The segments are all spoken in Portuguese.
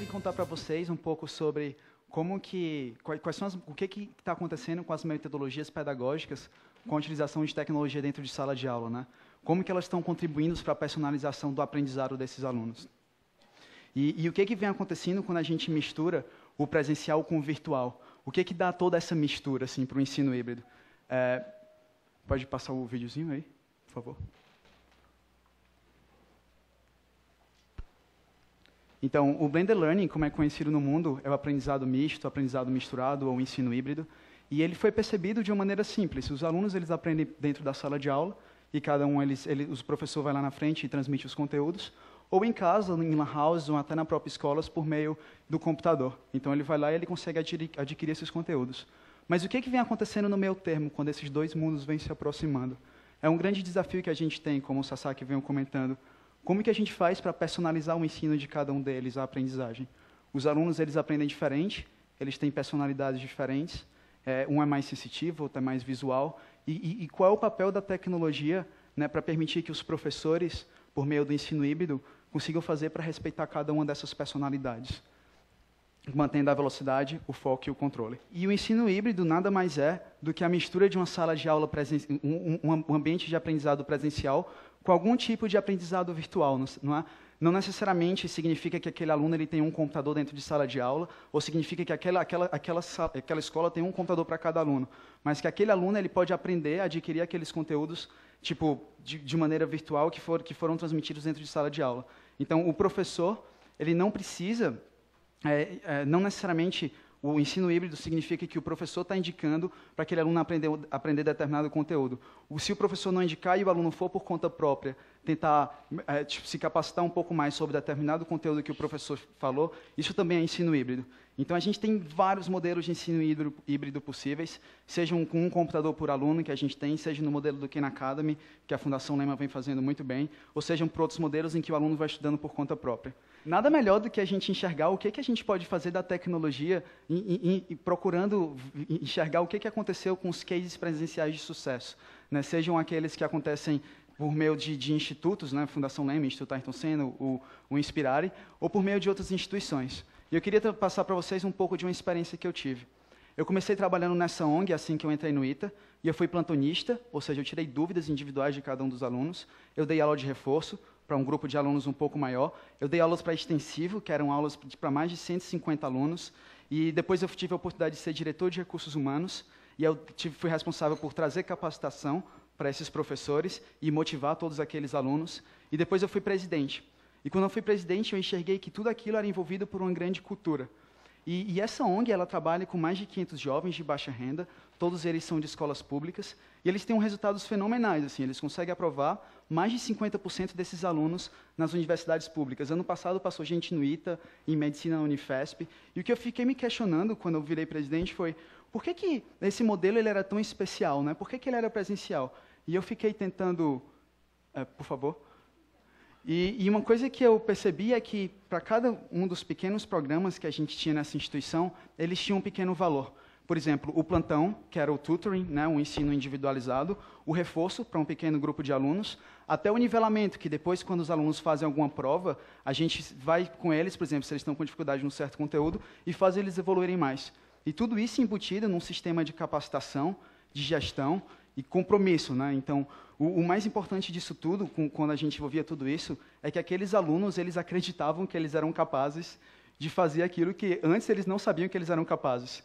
vim contar para vocês um pouco sobre o que está acontecendo com as metodologias pedagógicas com a utilização de tecnologia dentro de sala de aula, né? Como que elas estão contribuindo para a personalização do aprendizado desses alunos. E o que vem acontecendo quando a gente mistura o presencial com o virtual? O que dá toda essa mistura assim, para o ensino híbrido? Pode passar o videozinho aí, por favor? Então, o Blended Learning, como é conhecido no mundo, é o aprendizado misto, aprendizado misturado ou ensino híbrido. E ele foi percebido de uma maneira simples. Os alunos eles aprendem dentro da sala de aula e cada um, o professor vai lá na frente e transmite os conteúdos, ou em casa, em lan house, ou até na própria escola, por meio do computador. Então, ele vai lá e ele consegue adquirir esses conteúdos. Mas o que vem acontecendo no meio termo, quando esses dois mundos vêm se aproximando? É um grande desafio que a gente tem, como o Sasaki veio comentando. Como que a gente faz para personalizar o ensino de cada um deles, a aprendizagem? Os alunos eles aprendem diferente, eles têm personalidades diferentes, um é mais sensitivo, outro é mais visual. E qual é o papel da tecnologia, né, para permitir que os professores, por meio do ensino híbrido, consigam fazer para respeitar cada uma dessas personalidades, mantendo a velocidade, o foco e o controle. E o ensino híbrido nada mais é do que a mistura de uma sala de aula, um ambiente de aprendizado presencial com algum tipo de aprendizado virtual, não é? Não necessariamente significa que aquele aluno ele tem um computador dentro de sala de aula, ou significa que aquela escola tem um computador para cada aluno, mas que aquele aluno ele pode aprender a adquirir aqueles conteúdos tipo, de maneira virtual que foram transmitidos dentro de sala de aula. Então, o professor ele não precisa, não necessariamente o ensino híbrido significa que o professor está indicando para aquele aluno aprender determinado conteúdo. Se o professor não indicar e o aluno for por conta própria tentar se capacitar um pouco mais sobre determinado conteúdo que o professor falou, isso também é ensino híbrido. Então, a gente tem vários modelos de ensino híbrido possíveis, sejam com um computador por aluno, que a gente tem, seja no modelo do Khan Academy, que a Fundação Lehman vem fazendo muito bem, ou sejam por outros modelos em que o aluno vai estudando por conta própria. Nada melhor do que a gente enxergar o que a gente pode fazer da tecnologia e procurando enxergar o que aconteceu com os cases presenciais de sucesso, né? Sejam aqueles que acontecem por meio de institutos, né? Fundação Lehman, Instituto Ayrton Senna, o Inspirare, ou por meio de outras instituições. E eu queria passar para vocês um pouco de uma experiência que eu tive. Eu comecei trabalhando nessa ONG assim que eu entrei no ITA, e eu fui plantonista, ou seja, eu tirei dúvidas individuais de cada um dos alunos, eu dei aula de reforço para um grupo de alunos um pouco maior, eu dei aulas para extensivo, que eram aulas para mais de 150 alunos, e depois eu tive a oportunidade de ser diretor de recursos humanos, e eu fui responsável por trazer capacitação para esses professores e motivar todos aqueles alunos, e depois eu fui presidente. E quando eu fui presidente, eu enxerguei que tudo aquilo era envolvido por uma grande cultura. E essa ONG, ela trabalha com mais de 500 jovens de baixa renda, todos eles são de escolas públicas, e eles têm resultados fenomenais, assim, eles conseguem aprovar mais de 50% desses alunos nas universidades públicas. Ano passado passou gente no ITA, em medicina na Unifesp, e o que eu fiquei me questionando quando eu virei presidente foi, por que esse modelo ele era tão especial, né? Por que ele era presencial? E eu fiquei tentando... por favor... E uma coisa que eu percebi é que, para cada um dos pequenos programas que a gente tinha nessa instituição, eles tinham um pequeno valor. Por exemplo, o plantão, que era o tutoring, né, um ensino individualizado, o reforço para um pequeno grupo de alunos, até o nivelamento, que depois, quando os alunos fazem alguma prova, a gente vai com eles, por exemplo, se eles estão com dificuldade num certo conteúdo, e faz eles evoluírem mais. E tudo isso embutido num sistema de capacitação, de gestão e compromisso, né? Então, o mais importante disso tudo, quando a gente envolvia tudo isso, é que aqueles alunos eles acreditavam que eles eram capazes de fazer aquilo que antes eles não sabiam que eles eram capazes.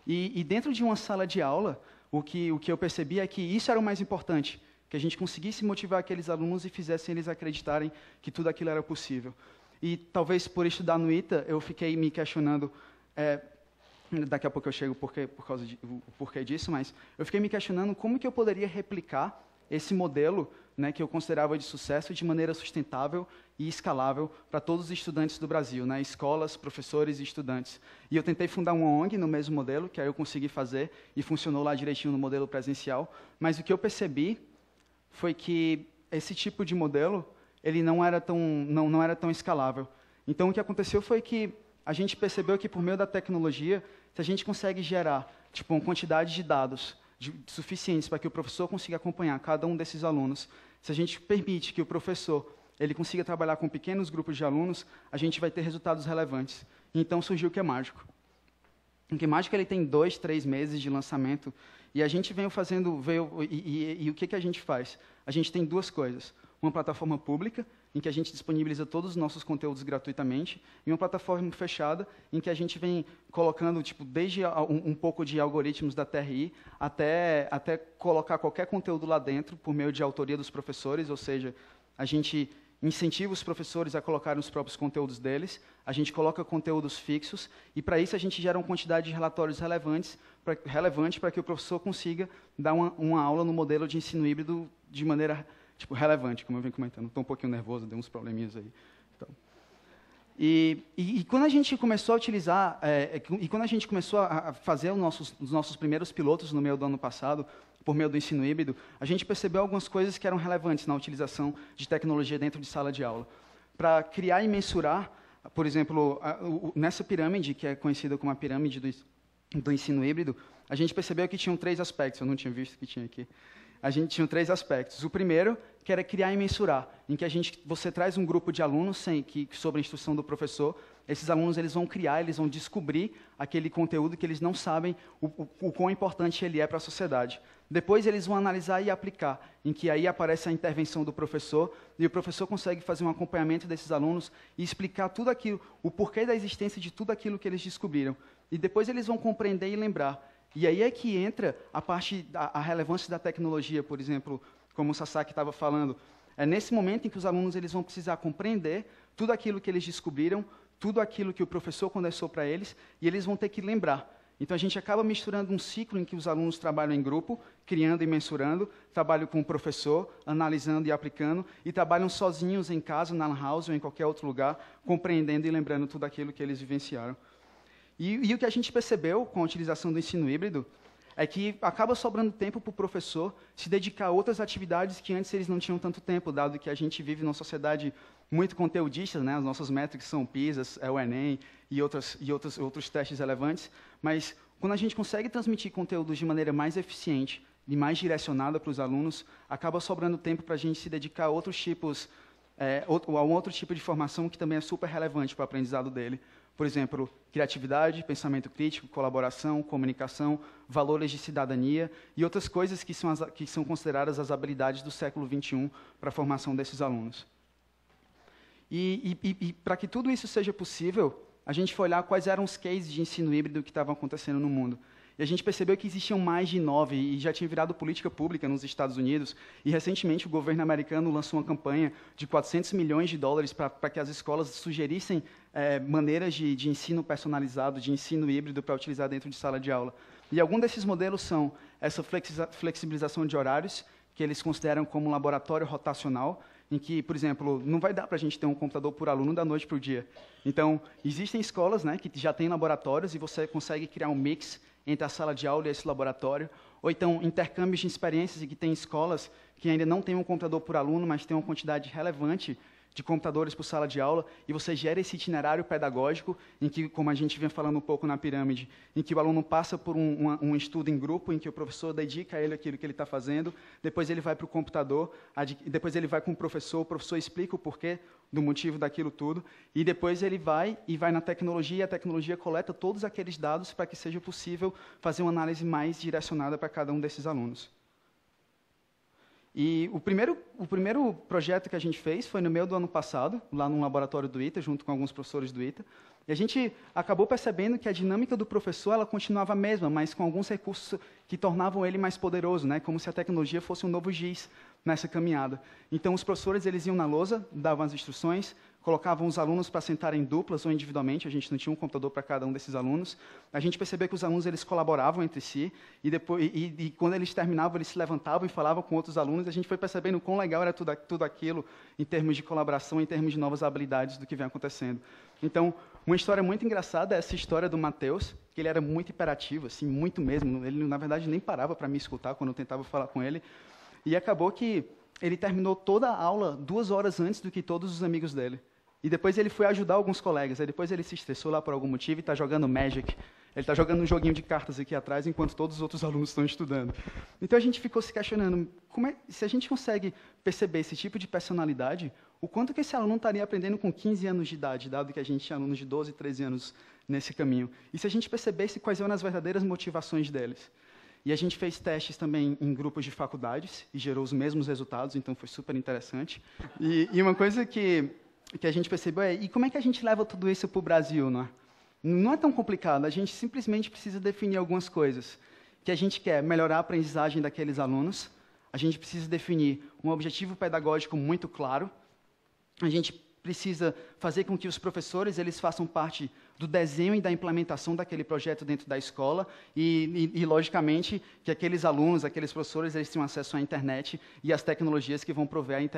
E dentro de uma sala de aula, o que eu percebi é que isso era o mais importante, que a gente conseguisse motivar aqueles alunos e fizessem eles acreditarem que tudo aquilo era possível. E talvez por estudar no ITA, eu fiquei me questionando... daqui a pouco eu chego por causa o porquê disso, mas eu fiquei me questionando como que eu poderia replicar esse modelo, né, que eu considerava de sucesso de maneira sustentável e escalável para todos os estudantes do Brasil, né, escolas, professores e estudantes. E eu tentei fundar uma ONG no mesmo modelo, que aí eu consegui fazer, e funcionou lá direitinho no modelo presencial, mas o que eu percebi foi que esse tipo de modelo ele não era tão escalável. Então, o que aconteceu foi que a gente percebeu que, por meio da tecnologia, se a gente consegue gerar uma quantidade de dados suficientes para que o professor consiga acompanhar cada um desses alunos, se a gente permite que o professor ele consiga trabalhar com pequenos grupos de alunos, a gente vai ter resultados relevantes. Então surgiu o Que Mágico. O Que Mágico ele tem 2, 3 meses de lançamento, e a gente veio fazendo, e o que a gente faz? A gente tem duas coisas. Uma plataforma pública, em que a gente disponibiliza todos os nossos conteúdos gratuitamente, e uma plataforma fechada, em que a gente vem colocando, tipo, desde um pouco de algoritmos da TRI, até colocar qualquer conteúdo lá dentro, por meio de autoria dos professores, ou seja, a gente incentiva os professores a colocarem os próprios conteúdos deles, a gente coloca conteúdos fixos, e para isso a gente gera uma quantidade de relatórios relevante para que o professor consiga dar uma aula no modelo de ensino híbrido de maneira relevante, como eu venho comentando. Estou um pouquinho nervoso, dei uns probleminhas aí. Então. E quando a gente começou a utilizar, e quando a gente começou a fazer os nossos primeiros pilotos no meio do ano passado, por meio do ensino híbrido, a gente percebeu algumas coisas que eram relevantes na utilização de tecnologia dentro de sala de aula. Para criar e mensurar, por exemplo, nessa pirâmide, que é conhecida como a pirâmide do ensino híbrido, a gente percebeu que tinham 3 aspectos, eu não tinha visto que tinha aqui. A gente tinha 3 aspectos. O primeiro, que era criar e mensurar, em que você traz um grupo de alunos sob a instrução do professor. Esses alunos eles vão criar, eles vão descobrir aquele conteúdo que eles não sabem o quão importante ele é para a sociedade. Depois eles vão analisar e aplicar, em que aí aparece a intervenção do professor, e o professor consegue fazer um acompanhamento desses alunos e explicar tudo aquilo, o porquê da existência de tudo aquilo que eles descobriram. E depois eles vão compreender e lembrar. E aí é que entra a relevância da tecnologia, por exemplo, como o Sasaki estava falando. É nesse momento em que os alunos eles vão precisar compreender tudo aquilo que eles descobriram, tudo aquilo que o professor condensou para eles, e eles vão ter que lembrar. Então, a gente acaba misturando um ciclo em que os alunos trabalham em grupo, criando e mensurando, trabalham com o professor, analisando e aplicando, e trabalham sozinhos em casa, na lan house ou em qualquer outro lugar, compreendendo e lembrando tudo aquilo que eles vivenciaram. E o que a gente percebeu com a utilização do ensino híbrido é que acaba sobrando tempo para o professor se dedicar a outras atividades que antes eles não tinham tanto tempo, dado que a gente vive numa sociedade muito conteudista, né? As nossas métricas são o PISA, é o Enem e outros testes relevantes, mas quando a gente consegue transmitir conteúdos de maneira mais eficiente e mais direcionada para os alunos, acaba sobrando tempo para a gente se dedicar a outros tipos, a um outro tipo de formação que também é super relevante para o aprendizado dele. Por exemplo, criatividade, pensamento crítico, colaboração, comunicação, valores de cidadania e outras coisas que são consideradas as habilidades do século XXI para a formação desses alunos. E para que tudo isso seja possível, a gente foi olhar quais eram os cases de ensino híbrido que estavam acontecendo no mundo. E a gente percebeu que existiam mais de 9 e já tinha virado política pública nos Estados Unidos. E, recentemente, o governo americano lançou uma campanha de $400 milhões para que as escolas sugerissem maneiras de ensino personalizado, de ensino híbrido para utilizar dentro de sala de aula. E alguns desses modelos são essa flexibilização de horários, que eles consideram como um laboratório rotacional, em que, por exemplo, não vai dar para a gente ter um computador por aluno da noite para o dia. Então, existem escolas, né, que já têm laboratórios e você consegue criar um mix entre a sala de aula e esse laboratório, ou então intercâmbios de experiências em que tem escolas que ainda não têm um computador por aluno, mas tem uma quantidade relevante de computadores por sala de aula, e você gera esse itinerário pedagógico, em que, como a gente vem falando um pouco na pirâmide, em que o aluno passa por um estudo em grupo, em que o professor dedica a ele aquilo que ele está fazendo, depois ele vai para o computador, depois ele vai com o professor explica o porquê do motivo daquilo tudo, e depois ele vai na tecnologia, e a tecnologia coleta todos aqueles dados para que seja possível fazer uma análise mais direcionada para cada um desses alunos. E o primeiro projeto que a gente fez foi no meio do ano passado, lá num laboratório do ITA, junto com alguns professores do ITA. E a gente acabou percebendo que a dinâmica do professor ela continuava a mesma, mas com alguns recursos que tornavam ele mais poderoso, né? Como se a tecnologia fosse um novo giz nessa caminhada. Então, os professores eles iam na lousa, davam as instruções, colocavam os alunos para sentarem em duplas ou individualmente, a gente não tinha um computador para cada um desses alunos. A gente percebeu que os alunos eles colaboravam entre si, e quando eles terminavam, eles se levantavam e falavam com outros alunos, e a gente foi percebendo o quão legal era tudo aquilo em termos de colaboração, em termos de novas habilidades do que vem acontecendo. Então, uma história muito engraçada é essa história do Matheus, que ele era muito hiperativo, assim, muito mesmo. Ele, na verdade, nem parava para me escutar quando eu tentava falar com ele. E acabou que ele terminou toda a aula 2 horas antes do que todos os amigos dele. E depois ele foi ajudar alguns colegas. Aí depois ele se estressou lá por algum motivo e está jogando Magic. Ele está jogando um joguinho de cartas aqui atrás, enquanto todos os outros alunos estão estudando. Então a gente ficou se questionando, se a gente consegue perceber esse tipo de personalidade, o quanto que esse aluno estaria aprendendo com 15 anos de idade, dado que a gente tinha alunos de 12, 13 anos nesse caminho. E se a gente percebesse quais eram as verdadeiras motivações deles. E a gente fez testes também em grupos de faculdades e gerou os mesmos resultados, então foi super interessante. E uma coisa que a gente percebeu é, e como é que a gente leva tudo isso para o Brasil, não é? Não é tão complicado, a gente simplesmente precisa definir algumas coisas. Que a gente quer melhorar a aprendizagem daqueles alunos, a gente precisa definir um objetivo pedagógico muito claro, a gente precisa fazer com que os professores eles façam parte do desenho e da implementação daquele projeto dentro da escola e, logicamente, que aqueles alunos, aqueles professores, eles tenham acesso à internet e às tecnologias que vão prover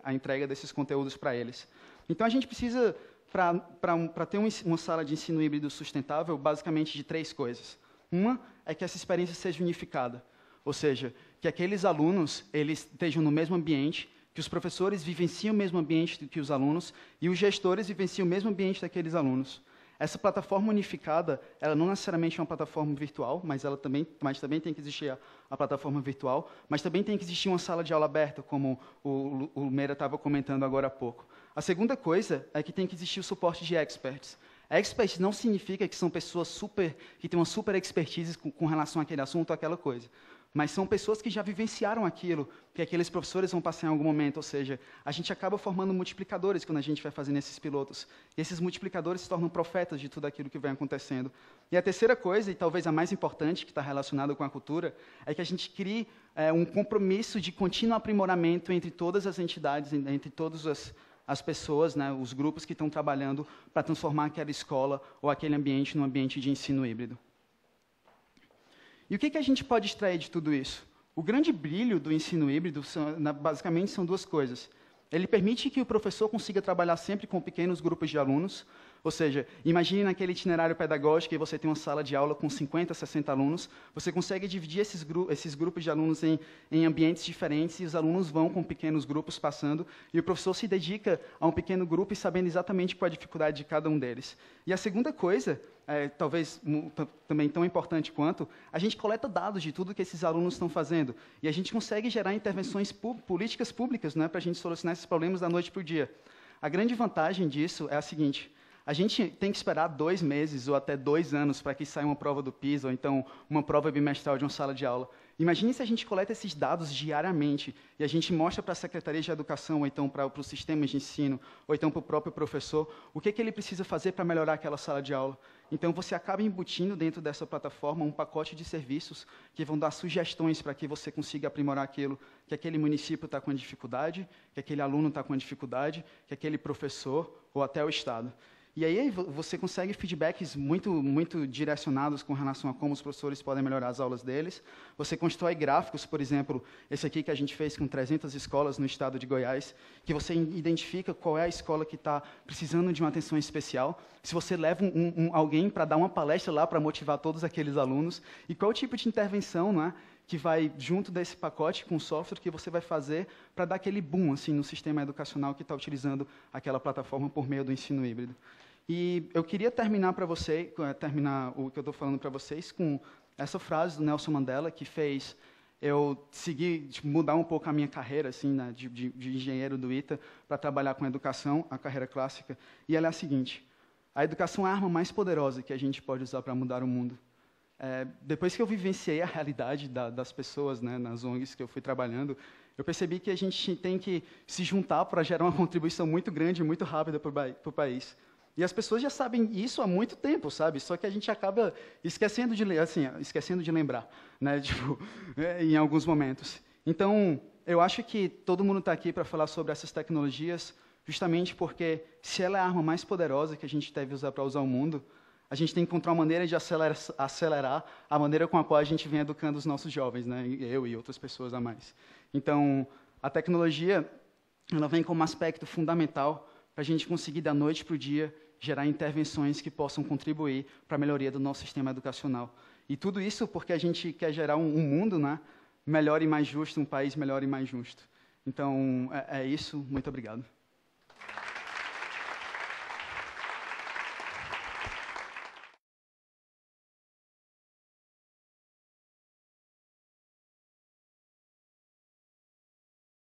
a entrega desses conteúdos para eles. Então, a gente precisa, para ter uma sala de ensino híbrido sustentável, basicamente de 3 coisas. Uma é que essa experiência seja unificada, ou seja, que aqueles alunos eles estejam no mesmo ambiente, que os professores vivenciem o mesmo ambiente que os alunos e os gestores vivenciem o mesmo ambiente daqueles alunos. Essa plataforma unificada, ela não necessariamente é uma plataforma virtual, mas também tem que existir a plataforma virtual, mas também tem que existir uma sala de aula aberta, como o Meira estava comentando agora há pouco. A segunda coisa é que tem que existir o suporte de experts. Experts não significa que são pessoas que têm uma super expertise com relação àquele assunto ou aquela coisa. Mas são pessoas que já vivenciaram aquilo, que aqueles professores vão passar em algum momento. Ou seja, a gente acaba formando multiplicadores quando a gente vai fazendo esses pilotos. E esses multiplicadores se tornam profetas de tudo aquilo que vem acontecendo. E a terceira coisa, e talvez a mais importante, que está relacionada com a cultura, é que a gente crie um compromisso de contínuo aprimoramento entre todas as entidades, entre todas as pessoas, né, os grupos que estão trabalhando para transformar aquela escola ou aquele ambiente num ambiente de ensino híbrido. E o que a gente pode extrair de tudo isso? O grande brilho do ensino híbrido, basicamente, são 2 coisas. Ele permite que o professor consiga trabalhar sempre com pequenos grupos de alunos, ou seja, imagine naquele itinerário pedagógico que você tem uma sala de aula com 50, 60 alunos, você consegue dividir esses grupos de alunos em ambientes diferentes e os alunos vão com pequenos grupos passando e o professor se dedica a um pequeno grupo e sabendo exatamente qual é a dificuldade de cada um deles. E a segunda coisa, talvez também tão importante quanto, a gente coleta dados de tudo que esses alunos estão fazendo e a gente consegue gerar intervenções políticas públicas, né, para a gente solucionar esses problemas da noite para o dia. A grande vantagem disso é a seguinte: a gente tem que esperar 2 meses ou até 2 anos para que saia uma prova do PISA, ou então uma prova bimestral de uma sala de aula. Imagine se a gente coleta esses dados diariamente e a gente mostra para a Secretaria de Educação, ou então para os sistemas de ensino, ou então para o próprio professor, o que ele precisa fazer para melhorar aquela sala de aula. Então, você acaba embutindo dentro dessa plataforma um pacote de serviços que vão dar sugestões para que você consiga aprimorar aquilo, que aquele município está com dificuldade, que aquele aluno está com dificuldade, que aquele professor ou até o Estado. E aí você consegue feedbacks muito direcionados com relação a como os professores podem melhorar as aulas deles. Você constrói gráficos, por exemplo, esse aqui que a gente fez com 300 escolas no estado de Goiás, que você identifica qual é a escola que está precisando de uma atenção especial. Se você leva alguém para dar uma palestra lá para motivar todos aqueles alunos, e qual tipo de intervenção, não é, que vai junto desse pacote com o software que você vai fazer para dar aquele boom assim, no sistema educacional que está utilizando aquela plataforma por meio do ensino híbrido. E eu queria terminar o que eu estou falando para vocês com essa frase do Nelson Mandela, que fez eu seguir, mudar um pouco a minha carreira assim, né, de engenheiro do ITA para trabalhar com educação, a carreira clássica. E ela é a seguinte: a educação é a arma mais poderosa que a gente pode usar para mudar o mundo. Depois que eu vivenciei a realidade das pessoas, né, nas ONGs que eu fui trabalhando, eu percebi que a gente tem que se juntar para gerar uma contribuição muito grande e muito rápida para o país. E as pessoas já sabem isso há muito tempo, sabe? Só que a gente acaba esquecendo de lembrar, né? Tipo, em alguns momentos. Então, eu acho que todo mundo está aqui para falar sobre essas tecnologias, justamente porque, se ela é a arma mais poderosa que a gente deve usar para usar o mundo, a gente tem que encontrar uma maneira de acelerar a maneira com a qual a gente vem educando os nossos jovens, né? Eu e outras pessoas a mais. Então, a tecnologia ela vem como aspecto fundamental para a gente conseguir, da noite para o dia, gerar intervenções que possam contribuir para a melhoria do nosso sistema educacional. E tudo isso porque a gente quer gerar um mundo, né, melhor e mais justo, um país melhor e mais justo. Então, é isso. Muito obrigado.